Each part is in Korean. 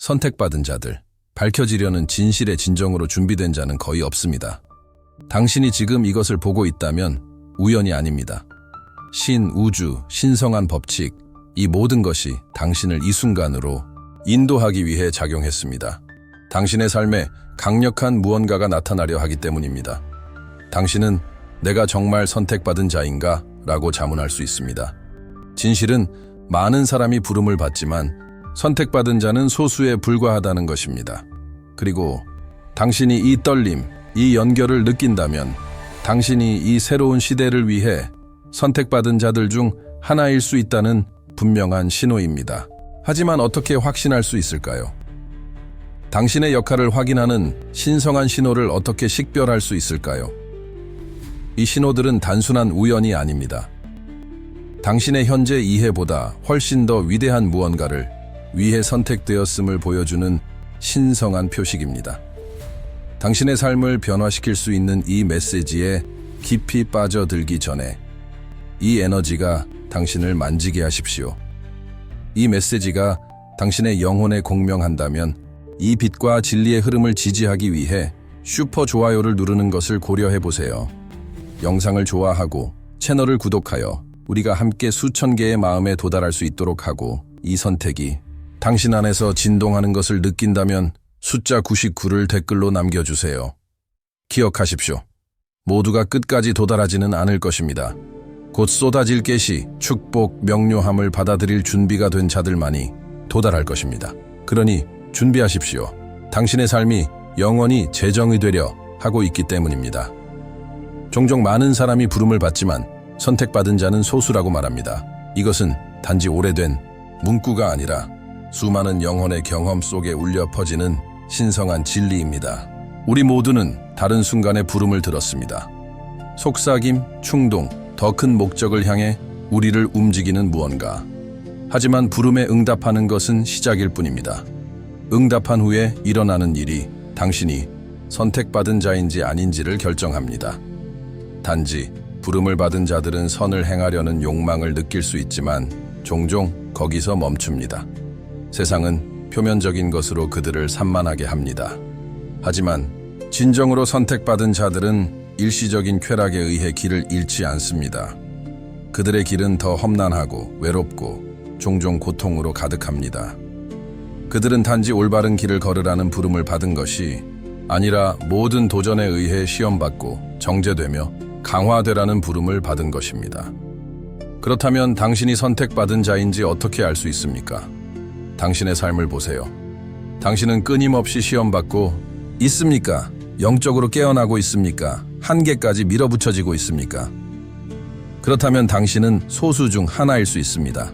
선택받은 자들, 밝혀지려는 진실의 진정으로 준비된 자는 거의 없습니다. 당신이 지금 이것을 보고 있다면 우연이 아닙니다. 신, 우주, 신성한 법칙, 이 모든 것이 당신을 이 순간으로 인도하기 위해 작용했습니다. 당신의 삶에 강력한 무언가가 나타나려 하기 때문입니다. 당신은 내가 정말 선택받은 자인가? 라고 자문할 수 있습니다. 진실은 많은 사람이 부름을 받지만 선택받은 자는 소수에 불과하다는 것입니다. 그리고 당신이 이 떨림, 이 연결을 느낀다면 당신이 이 새로운 시대를 위해 선택받은 자들 중 하나일 수 있다는 분명한 신호입니다. 하지만 어떻게 확신할 수 있을까요? 당신의 역할을 확인하는 신성한 신호를 어떻게 식별할 수 있을까요? 이 신호들은 단순한 우연이 아닙니다. 당신의 현재 이해보다 훨씬 더 위대한 무언가를 위해 선택되었음을 보여주는 신성한 표식입니다. 당신의 삶을 변화시킬 수 있는 이 메시지에 깊이 빠져들기 전에 이 에너지가 당신을 만지게 하십시오. 이 메시지가 당신의 영혼에 공명한다면 이 빛과 진리의 흐름을 지지하기 위해 슈퍼 좋아요를 누르는 것을 고려해 보세요. 영상을 좋아하고 채널을 구독하여 우리가 함께 수천 개의 마음에 도달할 수 있도록 하고, 이 선택이 당신 안에서 진동하는 것을 느낀다면 숫자 99를 댓글로 남겨주세요. 기억하십시오. 모두가 끝까지 도달하지는 않을 것입니다. 곧 쏟아질 계시, 축복, 명료함을 받아들일 준비가 된 자들만이 도달할 것입니다. 그러니 준비하십시오. 당신의 삶이 영원히 재정의되려 하고 있기 때문입니다. 종종 많은 사람이 부름을 받지만 선택받은 자는 소수라고 말합니다. 이것은 단지 오래된 문구가 아니라 수많은 영혼의 경험 속에 울려 퍼지는 신성한 진리입니다. 우리 모두는 다른 순간에 부름을 들었습니다. 속삭임, 충동, 더 큰 목적을 향해 우리를 움직이는 무언가. 하지만 부름에 응답하는 것은 시작일 뿐입니다. 응답한 후에 일어나는 일이 당신이 선택받은 자인지 아닌지를 결정합니다. 단지 부름을 받은 자들은 선을 행하려는 욕망을 느낄 수 있지만 종종 거기서 멈춥니다. 세상은 표면적인 것으로 그들을 산만하게 합니다. 하지만 진정으로 선택받은 자들은 일시적인 쾌락에 의해 길을 잃지 않습니다. 그들의 길은 더 험난하고 외롭고 종종 고통으로 가득합니다. 그들은 단지 올바른 길을 걸으라는 부름을 받은 것이 아니라 모든 도전에 의해 시험받고 정죄되며 강화되라는 부름을 받은 것입니다. 그렇다면 당신이 선택받은 자인지 어떻게 알 수 있습니까? 당신의 삶을 보세요. 당신은 끊임없이 시험받고 있습니까? 영적으로 깨어나고 있습니까? 한계까지 밀어붙여지고 있습니까? 그렇다면 당신은 소수 중 하나일 수 있습니다.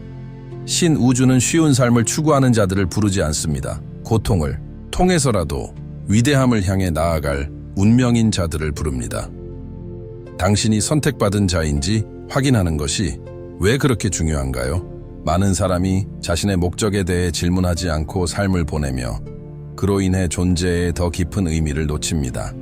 신, 우주는 쉬운 삶을 추구하는 자들을 부르지 않습니다. 고통을 통해서라도 위대함을 향해 나아갈 운명인 자들을 부릅니다. 당신이 선택받은 자인지 확인하는 것이 왜 그렇게 중요한가요? 많은 사람이 자신의 목적에 대해 질문하지 않고 삶을 보내며 그로 인해 존재의 더 깊은 의미를 놓칩니다.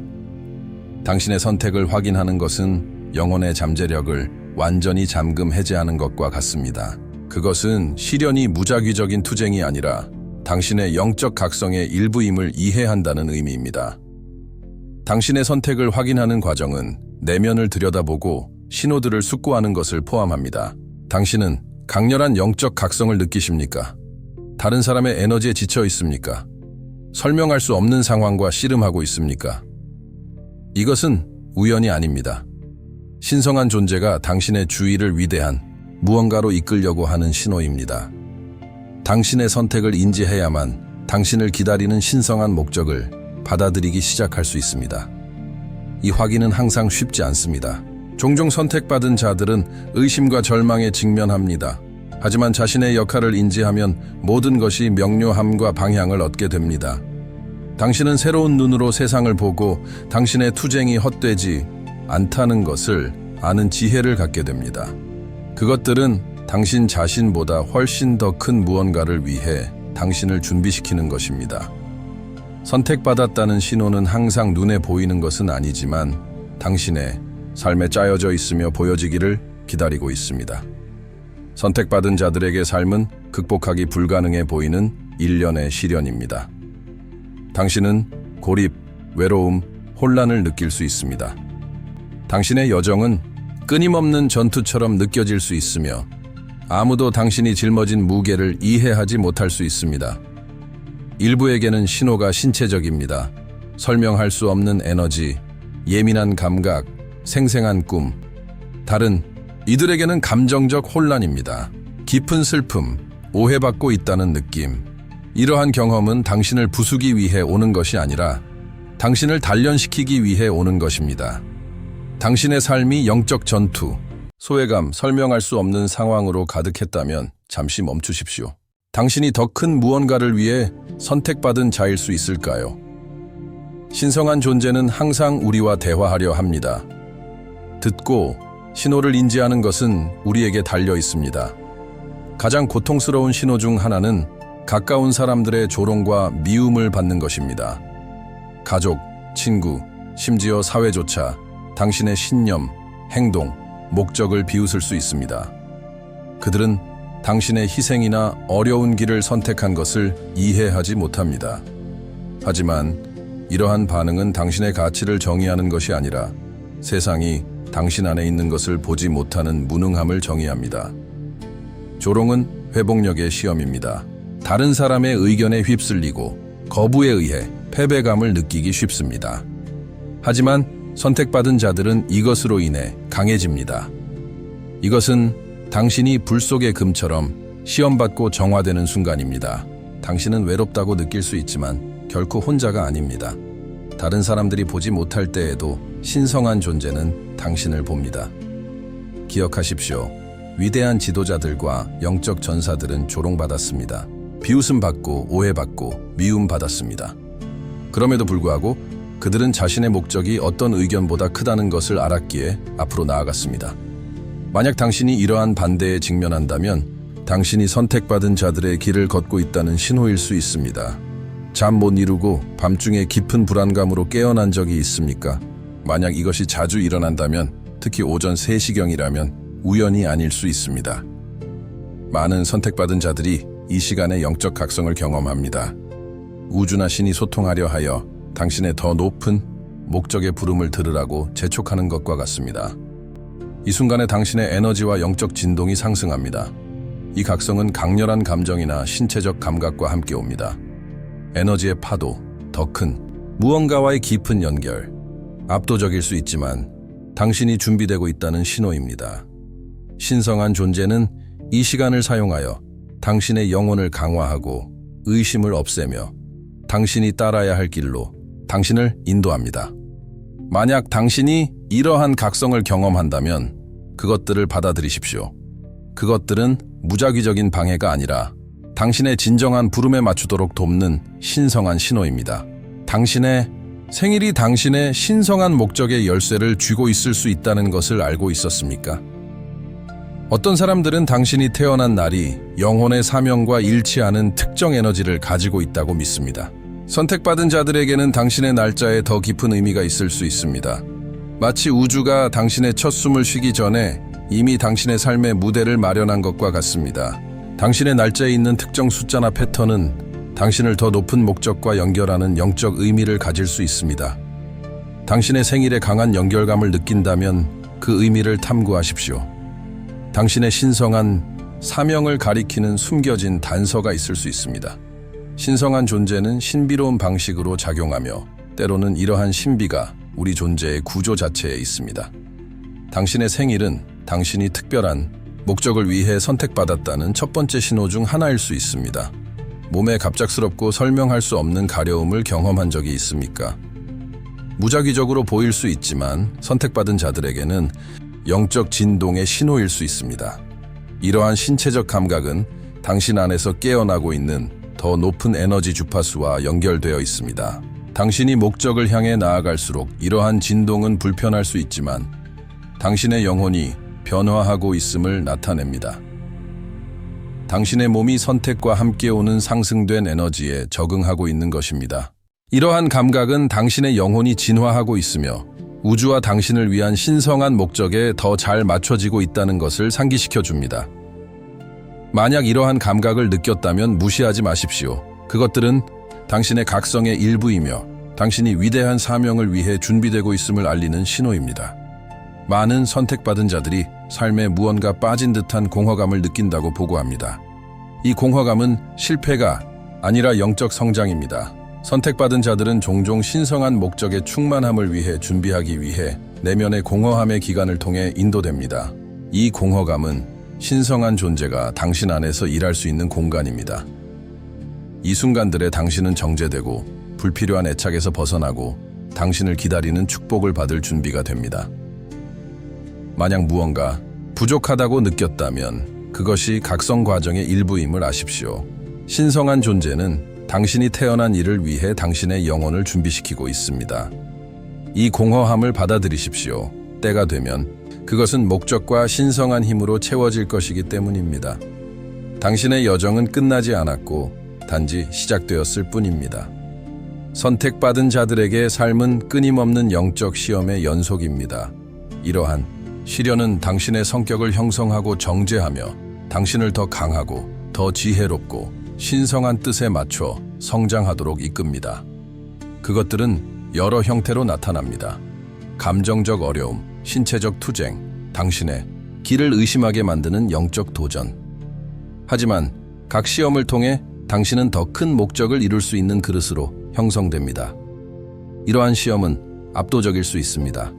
당신의 선택을 확인하는 것은 영혼의 잠재력을 완전히 잠금 해제하는 것과 같습니다. 그것은 시련이 무작위적인 투쟁이 아니라 당신의 영적 각성의 일부임을 이해한다는 의미입니다. 당신의 선택을 확인하는 과정은 내면을 들여다보고 신호들을 숙고하는 것을 포함합니다. 당신은 강렬한 영적 각성을 느끼십니까? 다른 사람의 에너지에 지쳐 있습니까? 설명할 수 없는 상황과 씨름하고 있습니까? 이것은 우연이 아닙니다. 신성한 존재가 당신의 주위를 위대한 무언가로 이끌려고 하는 신호입니다. 당신의 선택을 인지해야만 당신을 기다리는 신성한 목적을 받아들이기 시작할 수 있습니다. 이 확인은 항상 쉽지 않습니다. 종종 선택받은 자들은 의심과 절망에 직면합니다. 하지만 자신의 역할을 인지하면 모든 것이 명료함과 방향을 얻게 됩니다. 당신은 새로운 눈으로 세상을 보고 당신의 투쟁이 헛되지 않다는 것을 아는 지혜를 갖게 됩니다. 그것들은 당신 자신보다 훨씬 더 큰 무언가를 위해 당신을 준비시키는 것입니다. 선택받았다는 신호는 항상 눈에 보이는 것은 아니지만 당신의 삶에 짜여져 있으며 보여지기를 기다리고 있습니다. 선택받은 자들에게 삶은 극복하기 불가능해 보이는 일련의 시련입니다. 당신은 고립, 외로움, 혼란을 느낄 수 있습니다. 당신의 여정은 끊임없는 전투처럼 느껴질 수 있으며 아무도 당신이 짊어진 무게를 이해하지 못할 수 있습니다. 일부에게는 신호가 신체적입니다. 설명할 수 없는 에너지, 예민한 감각, 생생한 꿈. 다른 이들에게는 감정적 혼란입니다. 깊은 슬픔, 오해받고 있다는 느낌. 이러한 경험은 당신을 부수기 위해 오는 것이 아니라 당신을 단련시키기 위해 오는 것입니다. 당신의 삶이 영적 전투, 소외감, 설명할 수 없는 상황으로 가득했다면 잠시 멈추십시오. 당신이 더 큰 무언가를 위해 선택받은 자일 수 있을까요? 신성한 존재는 항상 우리와 대화하려 합니다. 듣고 신호를 인지하는 것은 우리에게 달려 있습니다. 가장 고통스러운 신호 중 하나는 가까운 사람들의 조롱과 미움을 받는 것입니다. 가족, 친구, 심지어 사회조차 당신의 신념, 행동, 목적을 비웃을 수 있습니다. 그들은 당신의 희생이나 어려운 길을 선택한 것을 이해하지 못합니다. 하지만 이러한 반응은 당신의 가치를 정의하는 것이 아니라 세상이 당신 안에 있는 것을 보지 못하는 무능함을 정의합니다. 조롱은 회복력의 시험입니다. 다른 사람의 의견에 휩쓸리고 거부에 의해 패배감을 느끼기 쉽습니다. 하지만 선택받은 자들은 이것으로 인해 강해집니다. 이것은 당신이 불 속의 금처럼 시험받고 정화되는 순간입니다. 당신은 외롭다고 느낄 수 있지만 결코 혼자가 아닙니다. 다른 사람들이 보지 못할 때에도 신성한 존재는 당신을 봅니다. 기억하십시오. 위대한 지도자들과 영적 전사들은 조롱받았습니다. 비웃음받고 오해받고 미움받았습니다. 그럼에도 불구하고 그들은 자신의 목적이 어떤 의견보다 크다는 것을 알았기에 앞으로 나아갔습니다. 만약 당신이 이러한 반대에 직면한다면 당신이 선택받은 자들의 길을 걷고 있다는 신호일 수 있습니다. 잠 못 이루고 밤중에 깊은 불안감으로 깨어난 적이 있습니까? 만약 이것이 자주 일어난다면, 특히 오전 3시경이라면 우연이 아닐 수 있습니다. 많은 선택받은 자들이 이 시간에 영적 각성을 경험합니다. 우주나 신이 소통하려 하여 당신의 더 높은 목적의 부름을 들으라고 재촉하는 것과 같습니다. 이 순간에 당신의 에너지와 영적 진동이 상승합니다. 이 각성은 강렬한 감정이나 신체적 감각과 함께 옵니다. 에너지의 파도, 더 큰 무언가와의 깊은 연결, 압도적일 수 있지만 당신이 준비되고 있다는 신호입니다. 신성한 존재는 이 시간을 사용하여 당신의 영혼을 강화하고 의심을 없애며 당신이 따라야 할 길로 당신을 인도합니다. 만약 당신이 이러한 각성을 경험한다면 그것들을 받아들이십시오. 그것들은 무작위적인 방해가 아니라 당신의 진정한 부름에 맞추도록 돕는 신성한 신호입니다. 당신의 생일이 당신의 신성한 목적의 열쇠를 쥐고 있을 수 있다는 것을 알고 있었습니까? 어떤 사람들은 당신이 태어난 날이 영혼의 사명과 일치하는 특정 에너지를 가지고 있다고 믿습니다. 선택받은 자들에게는 당신의 날짜에 더 깊은 의미가 있을 수 있습니다. 마치 우주가 당신의 첫 숨을 쉬기 전에 이미 당신의 삶의 무대를 마련한 것과 같습니다. 당신의 날짜에 있는 특정 숫자나 패턴은 당신을 더 높은 목적과 연결하는 영적 의미를 가질 수 있습니다. 당신의 생일에 강한 연결감을 느낀다면 그 의미를 탐구하십시오. 당신의 신성한 사명을 가리키는 숨겨진 단서가 있을 수 있습니다. 신성한 존재는 신비로운 방식으로 작용하며 때로는 이러한 신비가 우리 존재의 구조 자체에 있습니다. 당신의 생일은 당신이 특별한 목적을 위해 선택받았다는 첫 번째 신호 중 하나일 수 있습니다. 몸에 갑작스럽고 설명할 수 없는 가려움을 경험한 적이 있습니까? 무작위적으로 보일 수 있지만 선택받은 자들에게는 영적 진동의 신호일 수 있습니다. 이러한 신체적 감각은 당신 안에서 깨어나고 있는 더 높은 에너지 주파수와 연결되어 있습니다. 당신이 목적을 향해 나아갈수록 이러한 진동은 불편할 수 있지만 당신의 영혼이 변화하고 있음을 나타냅니다. 당신의 몸이 선택과 함께 오는 상승된 에너지에 적응하고 있는 것입니다. 이러한 감각은 당신의 영혼이 진화하고 있으며 우주와 당신을 위한 신성한 목적에 더 잘 맞춰지고 있다는 것을 상기시켜 줍니다. 만약 이러한 감각을 느꼈다면 무시하지 마십시오. 그것들은 당신의 각성의 일부이며 당신이 위대한 사명을 위해 준비되고 있음을 알리는 신호입니다. 많은 선택받은 자들이 삶에 무언가 빠진 듯한 공허감을 느낀다고 보고합니다. 이 공허감은 실패가 아니라 영적 성장입니다. 선택받은 자들은 종종 신성한 목적의 충만함을 위해 준비하기 위해 내면의 공허함의 기간을 통해 인도됩니다. 이 공허감은 신성한 존재가 당신 안에서 일할 수 있는 공간입니다. 이 순간들에 당신은 정제되고 불필요한 애착에서 벗어나고 당신을 기다리는 축복을 받을 준비가 됩니다. 만약 무언가 부족하다고 느꼈다면 그것이 각성 과정의 일부임을 아십시오. 신성한 존재는 당신이 태어난 일을 위해 당신의 영혼을 준비시키고 있습니다. 이 공허함을 받아들이십시오. 때가 되면 그것은 목적과 신성한 힘으로 채워질 것이기 때문입니다. 당신의 여정은 끝나지 않았고 단지 시작되었을 뿐입니다. 선택받은 자들에게 삶은 끊임없는 영적 시험의 연속입니다. 이러한 시련은 당신의 성격을 형성하고 정제하며 당신을 더 강하고 더 지혜롭고 신성한 뜻에 맞춰 성장하도록 이끕니다. 그것들은 여러 형태로 나타납니다. 감정적 어려움, 신체적 투쟁, 당신의 길을 의심하게 만드는 영적 도전. 하지만 각 시험을 통해 당신은 더 큰 목적을 이룰 수 있는 그릇으로 형성됩니다. 이러한 시험은 압도적일 수 있습니다.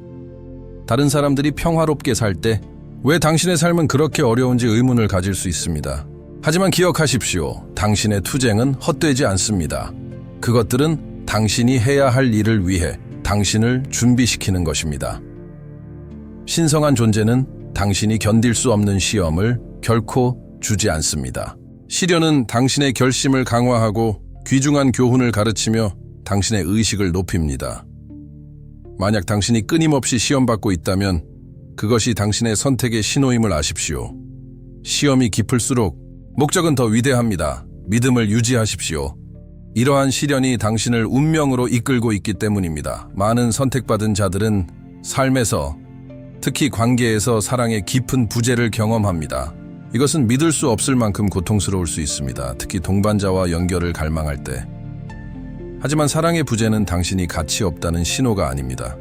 다른 사람들이 평화롭게 살 때 왜 당신의 삶은 그렇게 어려운지 의문을 가질 수 있습니다. 하지만 기억하십시오. 당신의 투쟁은 헛되지 않습니다. 그것들은 당신이 해야 할 일을 위해 당신을 준비시키는 것입니다. 신성한 존재는 당신이 견딜 수 없는 시험을 결코 주지 않습니다. 시련은 당신의 결심을 강화하고 귀중한 교훈을 가르치며 당신의 의식을 높입니다. 만약 당신이 끊임없이 시험받고 있다면 그것이 당신의 선택의 신호임을 아십시오. 시험이 깊을수록 목적은 더 위대합니다. 믿음을 유지하십시오. 이러한 시련이 당신을 운명으로 이끌고 있기 때문입니다. 많은 선택받은 자들은 삶에서, 특히 관계에서 사랑의 깊은 부재를 경험합니다. 이것은 믿을 수 없을 만큼 고통스러울 수 있습니다. 특히 동반자와 연결을 갈망할 때. 하지만 사랑의 부재는 당신이 가치 없다는 신호가 아닙니다.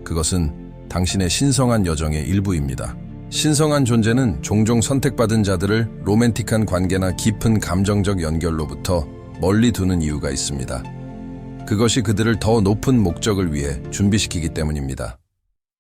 그것은 당신의 신성한 여정의 일부입니다. 신성한 존재는 종종 선택받은 자들을 로맨틱한 관계나 깊은 감정적 연결로부터 멀리 두는 이유가 있습니다. 그것이 그들을 더 높은 목적을 위해 준비시키기 때문입니다.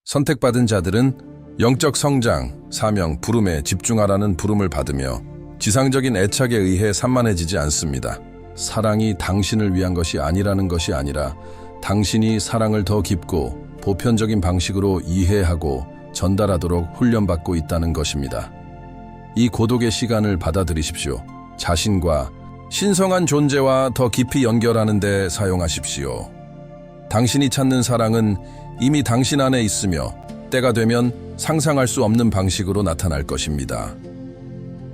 선택받은 자들은 영적 성장, 사명, 부름에 집중하라는 부름을 받으며 지상적인 애착에 의해 산만해지지 않습니다. 사랑이 당신을 위한 것이 아니라는 것이 아니라 당신이 사랑을 더 깊고 보편적인 방식으로 이해하고 전달하도록 훈련받고 있다는 것입니다. 이 고독의 시간을 받아들이십시오. 자신과 신성한 존재와 더 깊이 연결하는 데 사용하십시오. 당신이 찾는 사랑은 이미 당신 안에 있으며 때가 되면 상상할 수 없는 방식으로 나타날 것입니다.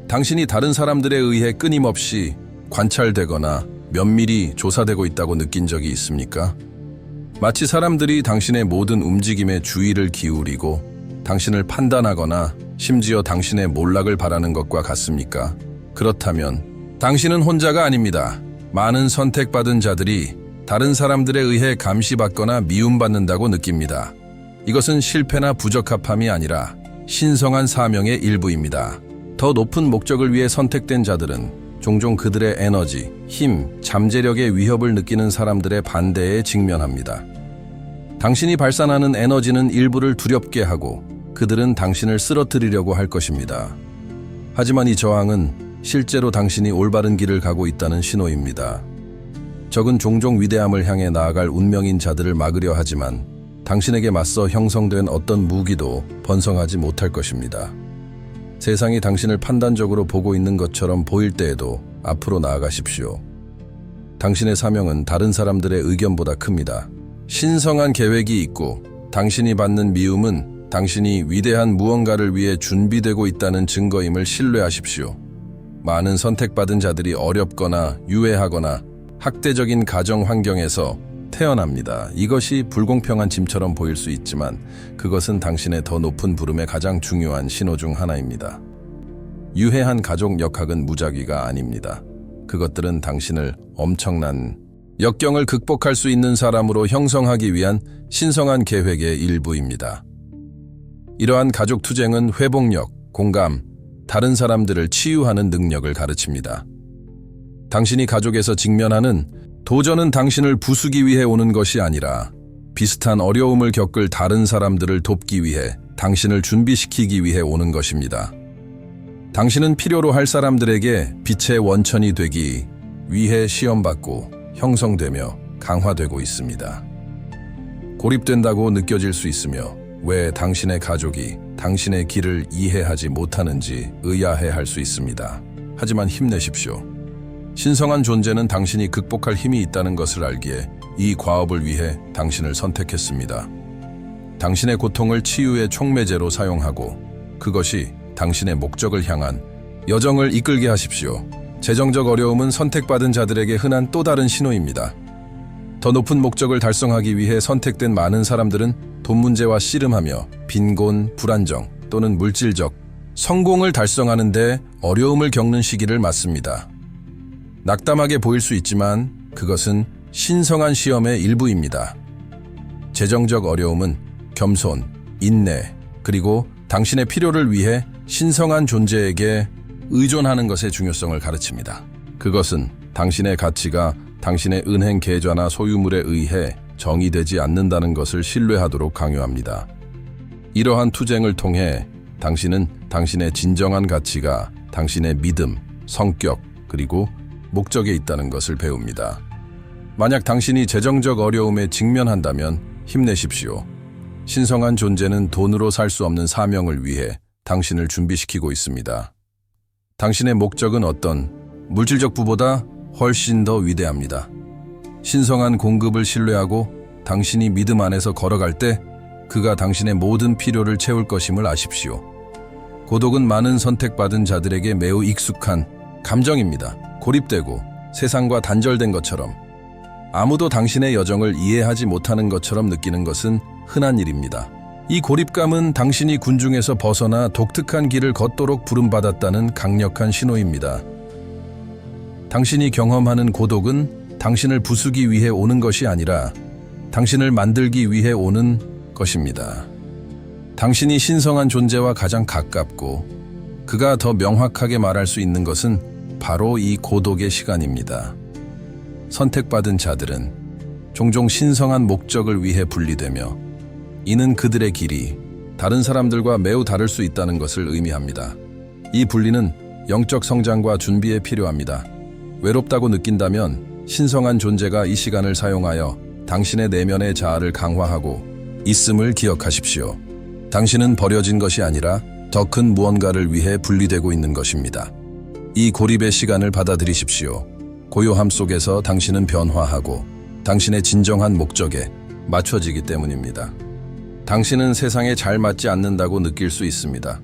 당신이 다른 사람들에 의해 끊임없이 관찰되거나 면밀히 조사되고 있다고 느낀 적이 있습니까? 마치 사람들이 당신의 모든 움직임에 주의를 기울이고 당신을 판단하거나 심지어 당신의 몰락을 바라는 것과 같습니까? 그렇다면 당신은 혼자가 아닙니다. 많은 선택받은 자들이 다른 사람들에 의해 감시받거나 미움받는다고 느낍니다. 이것은 실패나 부적합함이 아니라 신성한 사명의 일부입니다. 더 높은 목적을 위해 선택된 자들은 종종 그들의 에너지, 힘, 잠재력의 위협을 느끼는 사람들의 반대에 직면합니다. 당신이 발산하는 에너지는 일부를 두렵게 하고 그들은 당신을 쓰러뜨리려고 할 것입니다. 하지만 이 저항은 실제로 당신이 올바른 길을 가고 있다는 신호입니다. 적은 종종 위대함을 향해 나아갈 운명인 자들을 막으려 하지만 당신에게 맞서 형성된 어떤 무기도 번성하지 못할 것입니다. 세상이 당신을 판단적으로 보고 있는 것처럼 보일 때에도 앞으로 나아가십시오. 당신의 사명은 다른 사람들의 의견보다 큽니다. 신성한 계획이 있고 당신이 받는 미움은 당신이 위대한 무언가를 위해 준비되고 있다는 증거임을 신뢰하십시오. 많은 선택받은 자들이 어렵거나 유해하거나 학대적인 가정 환경에서 태어납니다. 이것이 불공평한 짐처럼 보일 수 있지만 그것은 당신의 더 높은 부름의 가장 중요한 신호 중 하나입니다. 유해한 가족 역학은 무작위가 아닙니다. 그것들은 당신을 엄청난 역경을 극복할 수 있는 사람으로 형성하기 위한 신성한 계획의 일부입니다. 이러한 가족 투쟁은 회복력, 공감, 다른 사람들을 치유하는 능력을 가르칩니다. 당신이 가족에서 직면하는 도전은 당신을 부수기 위해 오는 것이 아니라 비슷한 어려움을 겪을 다른 사람들을 돕기 위해 당신을 준비시키기 위해 오는 것입니다. 당신은 필요로 할 사람들에게 빛의 원천이 되기 위해 시험받고 형성되며 강화되고 있습니다. 고립된다고 느껴질 수 있으며 왜 당신의 가족이 당신의 길을 이해하지 못하는지 의아해할 수 있습니다. 하지만 힘내십시오. 신성한 존재는 당신이 극복할 힘이 있다는 것을 알기에 이 과업을 위해 당신을 선택했습니다. 당신의 고통을 치유의 촉매제로 사용하고 그것이 당신의 목적을 향한 여정을 이끌게 하십시오. 재정적 어려움은 선택받은 자들에게 흔한 또 다른 신호입니다. 더 높은 목적을 달성하기 위해 선택된 많은 사람들은 돈 문제와 씨름하며 빈곤, 불안정 또는 물질적 성공을 달성하는 데 어려움을 겪는 시기를 맞습니다. 낙담하게 보일 수 있지만 그것은 신성한 시험의 일부입니다. 재정적 어려움은 겸손, 인내, 그리고 당신의 필요를 위해 신성한 존재에게 의존하는 것의 중요성을 가르칩니다. 그것은 당신의 가치가 당신의 은행 계좌나 소유물에 의해 정의되지 않는다는 것을 신뢰하도록 강요합니다. 이러한 투쟁을 통해 당신은 당신의 진정한 가치가 당신의 믿음, 성격, 그리고 목적에 있다는 것을 배웁니다. 만약 당신이 재정적 어려움에 직면한다면 힘내십시오. 신성한 존재는 돈으로 살 수 없는 사명을 위해 당신을 준비시키고 있습니다. 당신의 목적은 어떤 물질적 부보다 훨씬 더 위대합니다. 신성한 공급을 신뢰하고 당신이 믿음 안에서 걸어갈 때 그가 당신의 모든 필요를 채울 것임을 아십시오. 고독은 많은 선택받은 자들에게 매우 익숙한 감정입니다. 고립되고 세상과 단절된 것처럼 아무도 당신의 여정을 이해하지 못하는 것처럼 느끼는 것은 흔한 일입니다. 이 고립감은 당신이 군중에서 벗어나 독특한 길을 걷도록 부름받았다는 강력한 신호입니다. 당신이 경험하는 고독은 당신을 부수기 위해 오는 것이 아니라 당신을 만들기 위해 오는 것입니다. 당신이 신성한 존재와 가장 가깝고 그가 더 명확하게 말할 수 있는 것은 바로 이 고독의 시간입니다. 선택받은 자들은 종종 신성한 목적을 위해 분리되며 이는 그들의 길이 다른 사람들과 매우 다를 수 있다는 것을 의미합니다. 이 분리는 영적 성장과 준비에 필요합니다. 외롭다고 느낀다면 신성한 존재가 이 시간을 사용하여 당신의 내면의 자아를 강화하고 있음을 기억하십시오. 당신은 버려진 것이 아니라 더 큰 무언가를 위해 분리되고 있는 것입니다. 이 고립의 시간을 받아들이십시오. 고요함 속에서 당신은 변화하고 당신의 진정한 목적에 맞춰지기 때문입니다. 당신은 세상에 잘 맞지 않는다고 느낄 수 있습니다.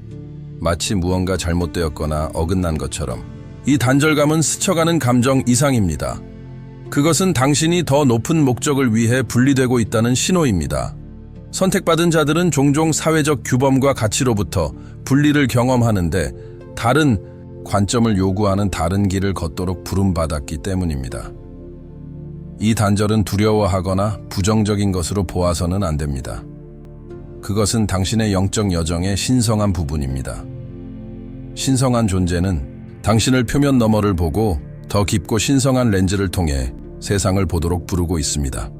마치 무언가 잘못되었거나 어긋난 것처럼. 이 단절감은 스쳐가는 감정 이상입니다. 그것은 당신이 더 높은 목적을 위해 분리되고 있다는 신호입니다. 선택받은 자들은 종종 사회적 규범과 가치로부터 분리를 경험하는데 다른 관점을 요구하는 다른 길을 걷도록 부름받았기 때문입니다. 이 단절은 두려워하거나 부정적인 것으로 보아서는 안 됩니다. 그것은 당신의 영적 여정의 신성한 부분입니다. 신성한 존재는 당신을 표면 너머를 보고 더 깊고 신성한 렌즈를 통해 세상을 보도록 부르고 있습니다.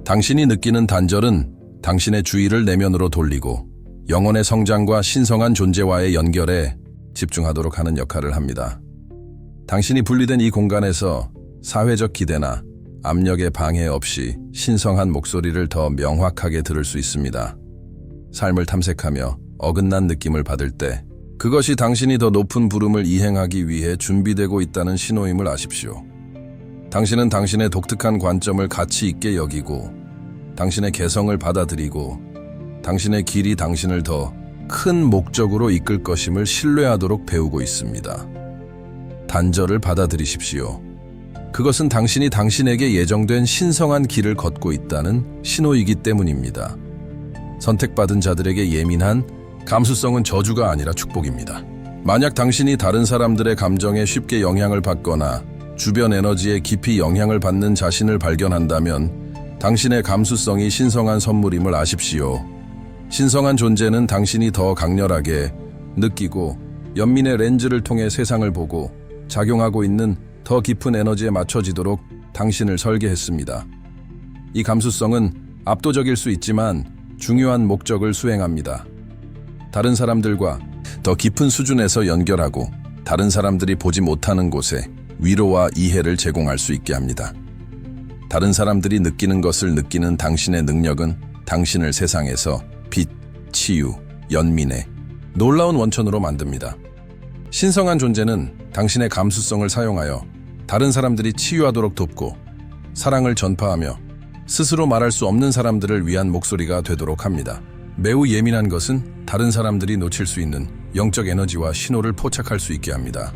당신이 느끼는 단절은 당신의 주의를 내면으로 돌리고 영혼의 성장과 신성한 존재와의 연결에 집중하도록 하는 역할을 합니다. 당신이 분리된 이 공간에서 사회적 기대나 압력의 방해 없이 신성한 목소리를 더 명확하게 들을 수 있습니다. 삶을 탐색하며 어긋난 느낌을 받을 때 그것이 당신이 더 높은 부름을 이행하기 위해 준비되고 있다는 신호임을 아십시오. 당신은 당신의 독특한 관점을 가치 있게 여기고 당신의 개성을 받아들이고 당신의 길이 당신을 더 큰 목적으로 이끌 것임을 신뢰하도록 배우고 있습니다. 단절을 받아들이십시오. 그것은 당신이 당신에게 예정된 신성한 길을 걷고 있다는 신호이기 때문입니다. 선택받은 자들에게 예민한 감수성은 저주가 아니라 축복입니다. 만약 당신이 다른 사람들의 감정에 쉽게 영향을 받거나 주변 에너지에 깊이 영향을 받는 자신을 발견한다면 당신의 감수성이 신성한 선물임을 아십시오. 신성한 존재는 당신이 더 강렬하게 느끼고 연민의 렌즈를 통해 세상을 보고 작용하고 있는 더 깊은 에너지에 맞춰지도록 당신을 설계했습니다. 이 감수성은 압도적일 수 있지만 중요한 목적을 수행합니다. 다른 사람들과 더 깊은 수준에서 연결하고 다른 사람들이 보지 못하는 곳에 위로와 이해를 제공할 수 있게 합니다. 다른 사람들이 느끼는 것을 느끼는 당신의 능력은 당신을 세상에서 빛, 치유, 연민의 놀라운 원천으로 만듭니다. 신성한 존재는 당신의 감수성을 사용하여 다른 사람들이 치유하도록 돕고 사랑을 전파하며 스스로 말할 수 없는 사람들을 위한 목소리가 되도록 합니다. 매우 예민한 것은 다른 사람들이 놓칠 수 있는 영적 에너지와 신호를 포착할 수 있게 합니다.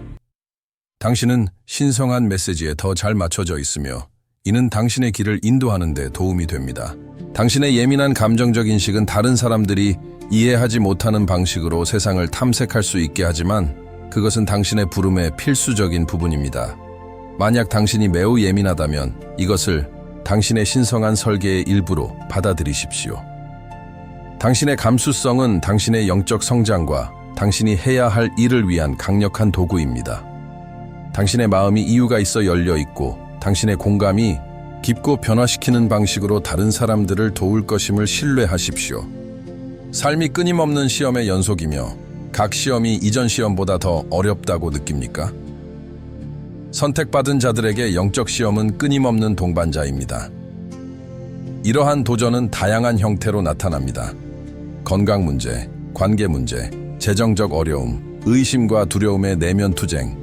당신은 신성한 메시지에 더 잘 맞춰져 있으며 이는 당신의 길을 인도하는 데 도움이 됩니다. 당신의 예민한 감정적 인식은 다른 사람들이 이해하지 못하는 방식으로 세상을 탐색할 수 있게 하지만 그것은 당신의 부름의 필수적인 부분입니다. 만약 당신이 매우 예민하다면 이것을 당신의 신성한 설계의 일부로 받아들이십시오. 당신의 감수성은 당신의 영적 성장과 당신이 해야 할 일을 위한 강력한 도구입니다. 당신의 마음이 이유가 있어 열려 있고 당신의 공감이 깊고 변화시키는 방식으로 다른 사람들을 도울 것임을 신뢰하십시오. 삶이 끊임없는 시험의 연속이며 각 시험이 이전 시험보다 더 어렵다고 느낍니까? 선택받은 자들에게 영적 시험은 끊임없는 동반자입니다. 이러한 도전은 다양한 형태로 나타납니다. 건강 문제, 관계 문제, 재정적 어려움, 의심과 두려움의 내면 투쟁.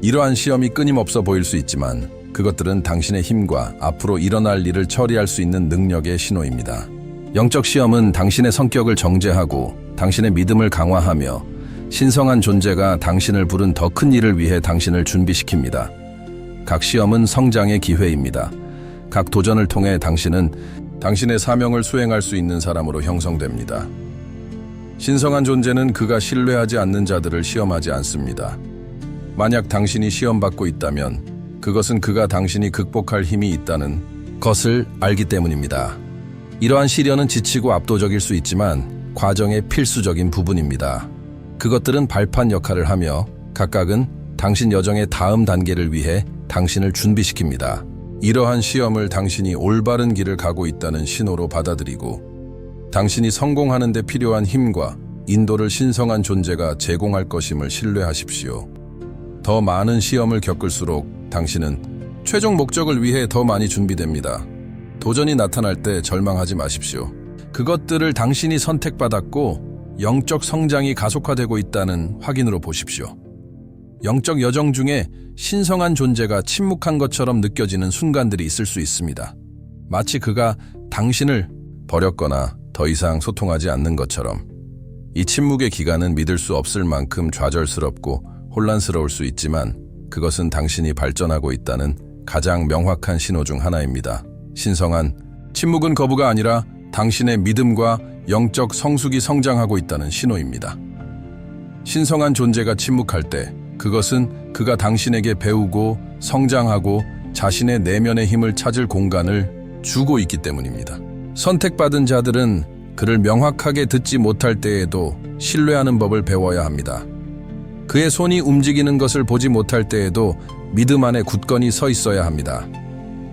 이러한 시험이 끊임없어 보일 수 있지만 그것들은 당신의 힘과 앞으로 일어날 일을 처리할 수 있는 능력의 신호입니다. 영적 시험은 당신의 성격을 정제하고 당신의 믿음을 강화하며 신성한 존재가 당신을 부른 더 큰 일을 위해 당신을 준비시킵니다. 각 시험은 성장의 기회입니다. 각 도전을 통해 당신은 당신의 사명을 수행할 수 있는 사람으로 형성됩니다. 신성한 존재는 그가 신뢰하지 않는 자들을 시험하지 않습니다. 만약 당신이 시험받고 있다면 그것은 그가 당신이 극복할 힘이 있다는 것을 알기 때문입니다. 이러한 시련은 지치고 압도적일 수 있지만 과정의 필수적인 부분입니다. 그것들은 발판 역할을 하며 각각은 당신 여정의 다음 단계를 위해 당신을 준비시킵니다. 이러한 시험을 당신이 올바른 길을 가고 있다는 신호로 받아들이고 당신이 성공하는 데 필요한 힘과 인도를 신성한 존재가 제공할 것임을 신뢰하십시오. 더 많은 시험을 겪을수록 당신은 최종 목적을 위해 더 많이 준비됩니다. 도전이 나타날 때 절망하지 마십시오. 그것들을 당신이 선택받았고 영적 성장이 가속화되고 있다는 확인으로 보십시오. 영적 여정 중에 신성한 존재가 침묵한 것처럼 느껴지는 순간들이 있을 수 있습니다. 마치 그가 당신을 버렸거나 더 이상 소통하지 않는 것처럼. 이 침묵의 기간은 믿을 수 없을 만큼 좌절스럽고 혼란스러울 수 있지만 그것은 당신이 발전하고 있다는 가장 명확한 신호 중 하나입니다. 신성한 침묵은 거부가 아니라 당신의 믿음과 영적 성숙이 성장하고 있다는 신호입니다. 신성한 존재가 침묵할 때 그것은 그가 당신에게 배우고 성장하고 자신의 내면의 힘을 찾을 공간을 주고 있기 때문입니다. 선택받은 자들은 그를 명확하게 듣지 못할 때에도 신뢰하는 법을 배워야 합니다. 그의 손이 움직이는 것을 보지 못할 때에도 믿음 안에 굳건히 서 있어야 합니다.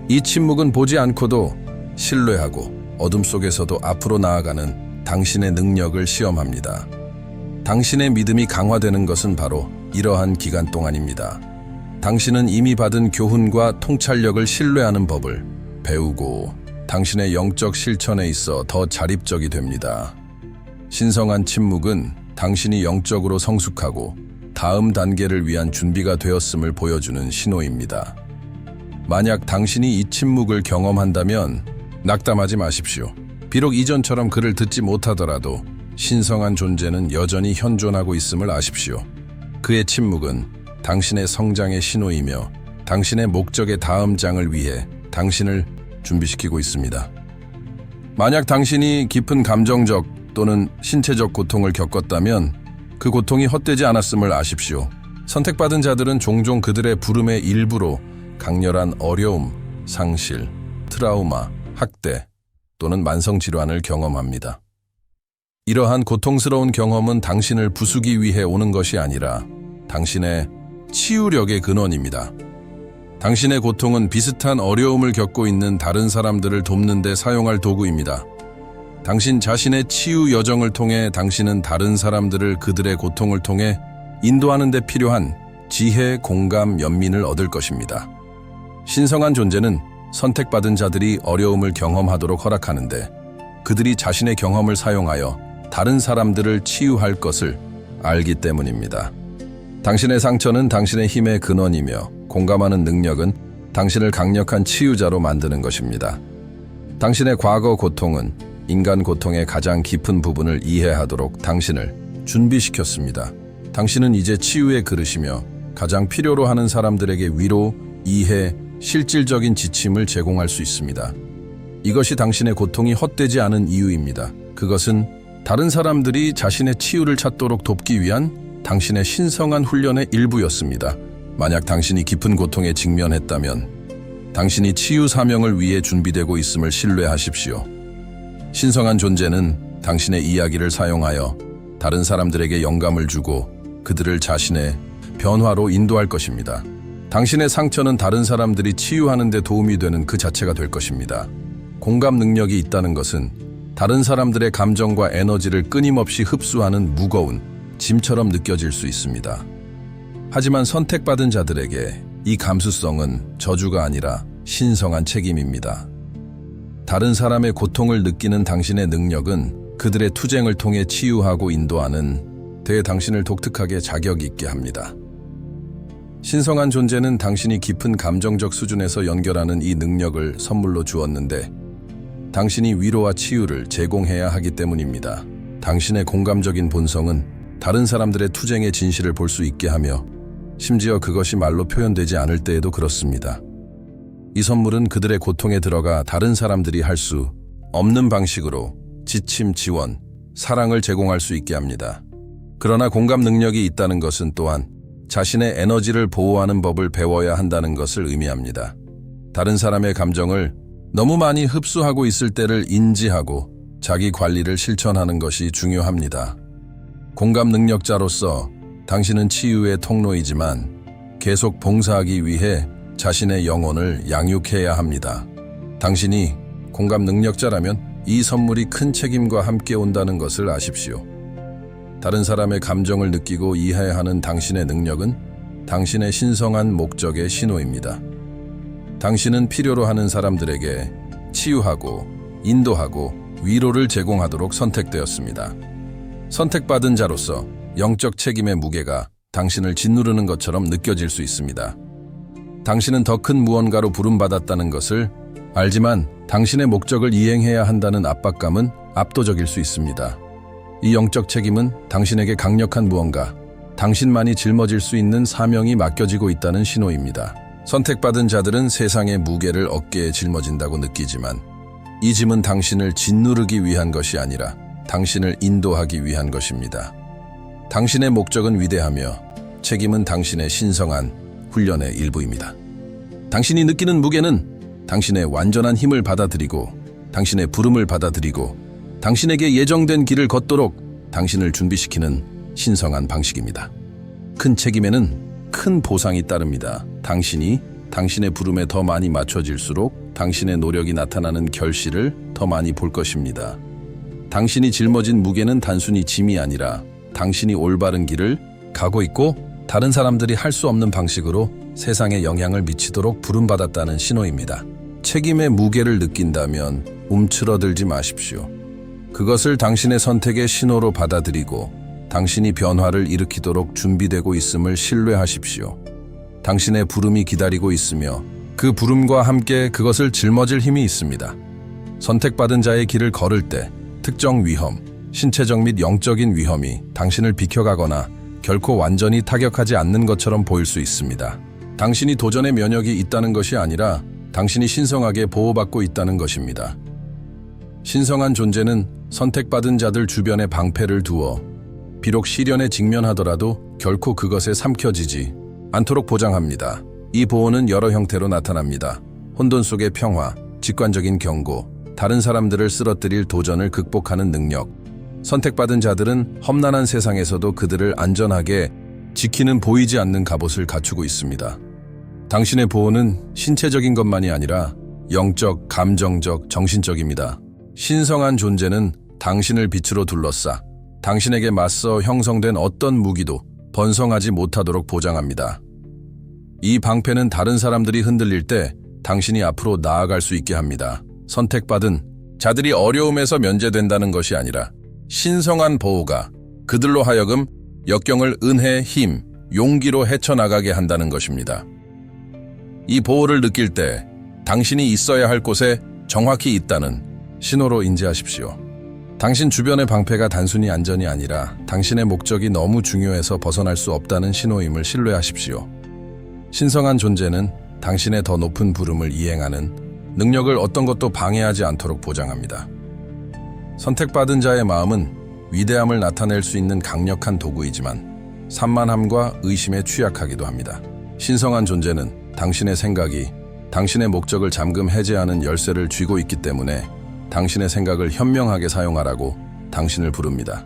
이 침묵은 보지 않고도 신뢰하고 어둠 속에서도 앞으로 나아가는 당신의 능력을 시험합니다. 당신의 믿음이 강화되는 것은 바로 이러한 기간 동안입니다. 당신은 이미 받은 교훈과 통찰력을 신뢰하는 법을 배우고 당신의 영적 실천에 있어 더 자립적이 됩니다. 신성한 침묵은 당신이 영적으로 성숙하고 다음 단계를 위한 준비가 되었음을 보여주는 신호입니다. 만약 당신이 이 침묵을 경험한다면 낙담하지 마십시오. 비록 이전처럼 그를 듣지 못하더라도 신성한 존재는 여전히 현존하고 있음을 아십시오. 그의 침묵은 당신의 성장의 신호이며 당신의 목적의 다음 장을 위해 당신을 준비시키고 있습니다. 만약 당신이 깊은 감정적 또는 신체적 고통을 겪었다면 그 고통이 헛되지 않았음을 아십시오. 선택받은 자들은 종종 그들의 부름의 일부로 강렬한 어려움, 상실, 트라우마, 학대 또는 만성질환을 경험합니다. 이러한 고통스러운 경험은 당신을 부수기 위해 오는 것이 아니라 당신의 치유력의 근원입니다. 당신의 고통은 비슷한 어려움을 겪고 있는 다른 사람들을 돕는 데 사용할 도구입니다. 당신 자신의 치유 여정을 통해 당신은 다른 사람들을 그들의 고통을 통해 인도하는 데 필요한 지혜, 공감, 연민을 얻을 것입니다. 신성한 존재는 선택받은 자들이 어려움을 경험하도록 허락하는데 그들이 자신의 경험을 사용하여 다른 사람들을 치유할 것을 알기 때문입니다. 당신의 상처는 당신의 힘의 근원이며 공감하는 능력은 당신을 강력한 치유자로 만드는 것입니다. 당신의 과거 고통은 인간 고통의 가장 깊은 부분을 이해하도록 당신을 준비시켰습니다. 당신은 이제 치유의 그릇이며 가장 필요로 하는 사람들에게 위로, 이해, 실질적인 지침을 제공할 수 있습니다. 이것이 당신의 고통이 헛되지 않은 이유입니다. 그것은 다른 사람들이 자신의 치유를 찾도록 돕기 위한 당신의 신성한 훈련의 일부였습니다. 만약 당신이 깊은 고통에 직면했다면 당신이 치유 사명을 위해 준비되고 있음을 신뢰하십시오. 신성한 존재는 당신의 이야기를 사용하여 다른 사람들에게 영감을 주고 그들을 자신의 변화로 인도할 것입니다. 당신의 상처는 다른 사람들이 치유하는 데 도움이 되는 그 자체가 될 것입니다. 공감 능력이 있다는 것은 다른 사람들의 감정과 에너지를 끊임없이 흡수하는 무거운 짐처럼 느껴질 수 있습니다. 하지만 선택받은 자들에게 이 감수성은 저주가 아니라 신성한 책임입니다. 다른 사람의 고통을 느끼는 당신의 능력은 그들의 투쟁을 통해 치유하고 인도하는 데 당신을 독특하게 자격 있게 합니다. 신성한 존재는 당신이 깊은 감정적 수준에서 연결하는 이 능력을 선물로 주었는데 당신이 위로와 치유를 제공해야 하기 때문입니다. 당신의 공감적인 본성은 다른 사람들의 투쟁의 진실을 볼 수 있게 하며 심지어 그것이 말로 표현되지 않을 때에도 그렇습니다. 이 선물은 그들의 고통에 들어가 다른 사람들이 할 수 없는 방식으로 지침, 지원, 사랑을 제공할 수 있게 합니다. 그러나 공감 능력이 있다는 것은 또한 자신의 에너지를 보호하는 법을 배워야 한다는 것을 의미합니다. 다른 사람의 감정을 너무 많이 흡수하고 있을 때를 인지하고 자기 관리를 실천하는 것이 중요합니다. 공감 능력자로서 당신은 치유의 통로이지만 계속 봉사하기 위해 자신의 영혼을 양육해야 합니다. 당신이 공감 능력자라면 이 선물이 큰 책임과 함께 온다는 것을 아십시오. 다른 사람의 감정을 느끼고 이해하는 당신의 능력은 당신의 신성한 목적의 신호입니다. 당신은 필요로 하는 사람들에게 치유하고 인도하고 위로를 제공하도록 선택되었습니다. 선택받은 자로서 영적 책임의 무게가 당신을 짓누르는 것처럼 느껴질 수 있습니다. 당신은 더 큰 무언가로 부름받았다는 것을 알지만 당신의 목적을 이행해야 한다는 압박감은 압도적일 수 있습니다. 이 영적 책임은 당신에게 강력한 무언가, 당신만이 짊어질 수 있는 사명이 맡겨지고 있다는 신호입니다. 선택받은 자들은 세상의 무게를 어깨에 짊어진다고 느끼지만 이 짐은 당신을 짓누르기 위한 것이 아니라 당신을 인도하기 위한 것입니다. 당신의 목적은 위대하며 책임은 당신의 신성한 훈련의 일부입니다. 당신이 느끼는 무게는 당신의 완전한 힘을 받아들이고 당신의 부름을 받아들이고 당신에게 예정된 길을 걷도록 당신을 준비시키는 신성한 방식입니다. 큰 책임에는 큰 보상이 따릅니다. 당신이 당신의 부름에 더 많이 맞춰질수록 당신의 노력이 나타나는 결실을 더 많이 볼 것입니다. 당신이 짊어진 무게는 단순히 짐이 아니라 당신이 올바른 길을 가고 있고 다른 사람들이 할 수 없는 방식으로 세상에 영향을 미치도록 부름받았다는 신호입니다. 책임의 무게를 느낀다면 움츠러들지 마십시오. 그것을 당신의 선택의 신호로 받아들이고 당신이 변화를 일으키도록 준비되고 있음을 신뢰하십시오. 당신의 부름이 기다리고 있으며 그 부름과 함께 그것을 짊어질 힘이 있습니다. 선택받은 자의 길을 걸을 때 특정 위험, 신체적 및 영적인 위험이 당신을 비켜가거나 결코 완전히 타격하지 않는 것처럼 보일 수 있습니다. 당신이 도전의 면역이 있다는 것이 아니라 당신이 신성하게 보호받고 있다는 것입니다. 신성한 존재는 선택받은 자들 주변에 방패를 두어 비록 시련에 직면하더라도 결코 그것에 삼켜지지 않도록 보장합니다. 이 보호는 여러 형태로 나타납니다. 혼돈 속의 평화, 직관적인 경고, 다른 사람들을 쓰러뜨릴 도전을 극복하는 능력. 선택받은 자들은 험난한 세상에서도 그들을 안전하게 지키는 보이지 않는 갑옷을 갖추고 있습니다. 당신의 보호는 신체적인 것만이 아니라 영적, 감정적, 정신적입니다. 신성한 존재는 당신을 빛으로 둘러싸 당신에게 맞서 형성된 어떤 무기도 번성하지 못하도록 보장합니다. 이 방패는 다른 사람들이 흔들릴 때 당신이 앞으로 나아갈 수 있게 합니다. 선택받은 자들이 어려움에서 면제된다는 것이 아니라 신성한 보호가 그들로 하여금 역경을 은혜, 힘, 용기로 헤쳐나가게 한다는 것입니다. 이 보호를 느낄 때 당신이 있어야 할 곳에 정확히 있다는 신호로 인지하십시오. 당신 주변의 방패가 단순히 안전이 아니라 당신의 목적이 너무 중요해서 벗어날 수 없다는 신호임을 신뢰하십시오. 신성한 존재는 당신의 더 높은 부름을 이행하는 능력을 어떤 것도 방해하지 않도록 보장합니다. 선택받은 자의 마음은 위대함을 나타낼 수 있는 강력한 도구이지만 산만함과 의심에 취약하기도 합니다. 신성한 존재는 당신의 생각이 당신의 목적을 잠금 해제하는 열쇠를 쥐고 있기 때문에 당신의 생각을 현명하게 사용하라고 당신을 부릅니다.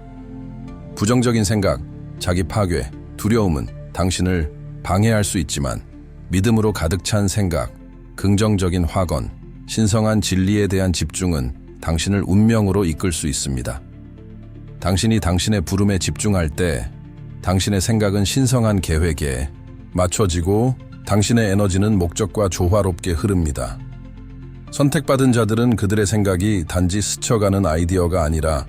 부정적인 생각, 자기 파괴, 두려움은 당신을 방해할 수 있지만 믿음으로 가득 찬 생각, 긍정적인 확언, 신성한 진리에 대한 집중은 당신을 운명으로 이끌 수 있습니다. 당신이 당신의 부름에 집중할 때 당신의 생각은 신성한 계획에 맞춰지고 당신의 에너지는 목적과 조화롭게 흐릅니다. 선택받은 자들은 그들의 생각이 단지 스쳐가는 아이디어가 아니라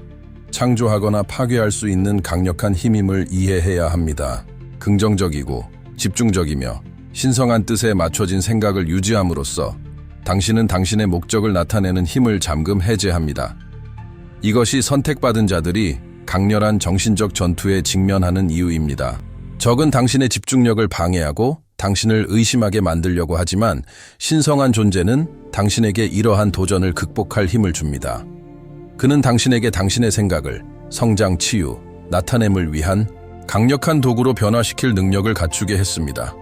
창조하거나 파괴할 수 있는 강력한 힘임을 이해해야 합니다. 긍정적이고 집중적이며 신성한 뜻에 맞춰진 생각을 유지함으로써 당신은 당신의 목적을 나타내는 힘을 잠금 해제합니다. 이것이 선택받은 자들이 강렬한 정신적 전투에 직면하는 이유입니다. 적은 당신의 집중력을 방해하고 당신을 의심하게 만들려고 하지만 신성한 존재는 당신에게 이러한 도전을 극복할 힘을 줍니다. 그는 당신에게 당신의 생각을 성장, 치유, 나타냄을 위한 강력한 도구로 변화시킬 능력을 갖추게 했습니다.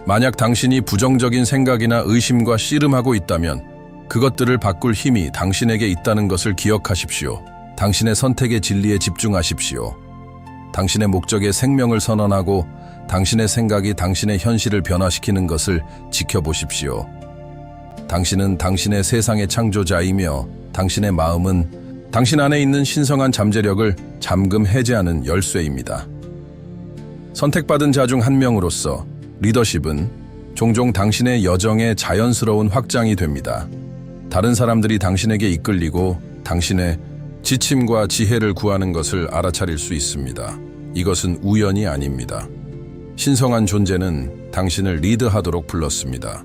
만약 당신이 부정적인 생각이나 의심과 씨름하고 있다면 그것들을 바꿀 힘이 당신에게 있다는 것을 기억하십시오. 당신의 선택의 진리에 집중하십시오. 당신의 목적에 생명을 선언하고 당신의 생각이 당신의 현실을 변화시키는 것을 지켜보십시오. 당신은 당신의 세상의 창조자이며 당신의 마음은 당신 안에 있는 신성한 잠재력을 잠금 해제하는 열쇠입니다. 선택받은 자 중 한 명으로서 리더십은 종종 당신의 여정의 자연스러운 확장이 됩니다. 다른 사람들이 당신에게 이끌리고 당신의 지침과 지혜를 구하는 것을 알아차릴 수 있습니다. 이것은 우연이 아닙니다. 신성한 존재는 당신을 리드하도록 불렀습니다.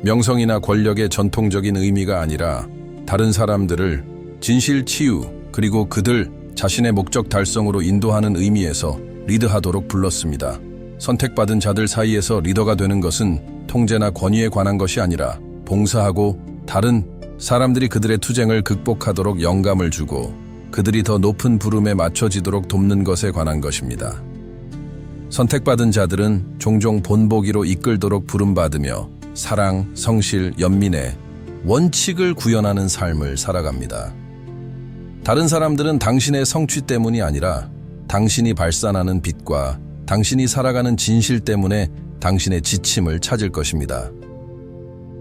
명성이나 권력의 전통적인 의미가 아니라 다른 사람들을 진실 치유 그리고 그들 자신의 목적 달성으로 인도하는 의미에서 리드하도록 불렀습니다. 선택받은 자들 사이에서 리더가 되는 것은 통제나 권위에 관한 것이 아니라 봉사하고 다른 사람들이 그들의 투쟁을 극복하도록 영감을 주고 그들이 더 높은 부름에 맞춰지도록 돕는 것에 관한 것입니다. 선택받은 자들은 종종 본보기로 이끌도록 부름받으며 사랑, 성실, 연민의 원칙을 구현하는 삶을 살아갑니다. 다른 사람들은 당신의 성취 때문이 아니라 당신이 발산하는 빛과 당신이 살아가는 진실 때문에 당신의 지침을 찾을 것입니다.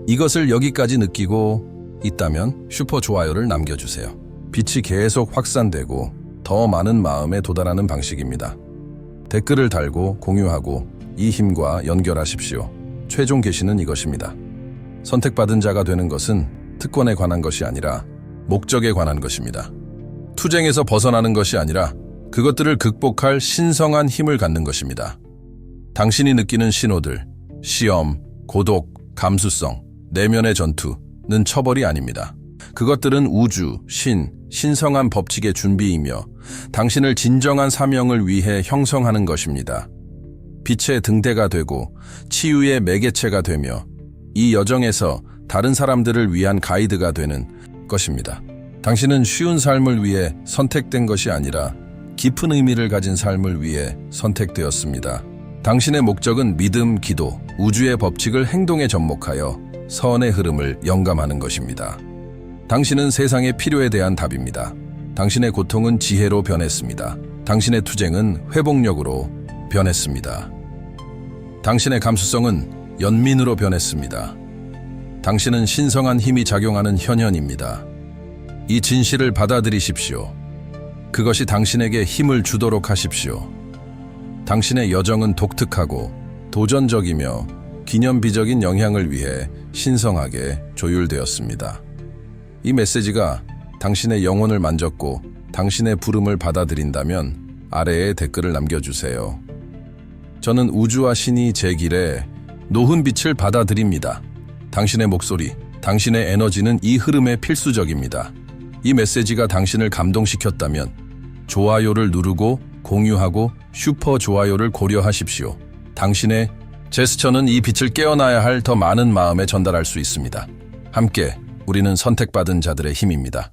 이것을 여기까지 느끼고 있다면 슈퍼 좋아요를 남겨주세요. 빛이 계속 확산되고 더 많은 마음에 도달하는 방식입니다. 댓글을 달고 공유하고 이 힘과 연결하십시오. 최종 계시는 이것입니다. 선택받은 자가 되는 것은 특권에 관한 것이 아니라 목적에 관한 것입니다. 투쟁에서 벗어나는 것이 아니라 그것들을 극복할 신성한 힘을 갖는 것입니다. 당신이 느끼는 신호들, 시험, 고독, 감수성, 내면의 전투는 처벌이 아닙니다. 그것들은 우주, 신성한 법칙의 준비이며 당신을 진정한 사명을 위해 형성하는 것입니다. 빛의 등대가 되고 치유의 매개체가 되며 이 여정에서 다른 사람들을 위한 가이드가 되는 것입니다. 당신은 쉬운 삶을 위해 선택된 것이 아니라 깊은 의미를 가진 삶을 위해 선택되었습니다. 당신의 목적은 믿음, 기도, 우주의 법칙을 행동에 접목하여 선의 흐름을 영감하는 것입니다. 당신은 세상의 필요에 대한 답입니다. 당신의 고통은 지혜로 변했습니다. 당신의 투쟁은 회복력으로 변했습니다. 당신의 감수성은 연민으로 변했습니다. 당신은 신성한 힘이 작용하는 현현입니다. 이 진실을 받아들이십시오. 그것이 당신에게 힘을 주도록 하십시오. 당신의 여정은 독특하고 도전적이며 기념비적인 영향을 위해 신성하게 조율되었습니다. 이 메시지가 당신의 영혼을 만졌고 당신의 부름을 받아들인다면 아래에 댓글을 남겨주세요. 저는 우주와 신이 제 길에 놓은 빛을 받아들입니다. 당신의 목소리, 당신의 에너지는 이 흐름에 필수적입니다. 이 메시지가 당신을 감동시켰다면 좋아요를 누르고 공유하고 슈퍼 좋아요를 고려하십시오. 당신의 제스처는 이 빛을 깨어나야 할 더 많은 마음에 전달할 수 있습니다. 함께 우리는 선택받은 자들의 힘입니다.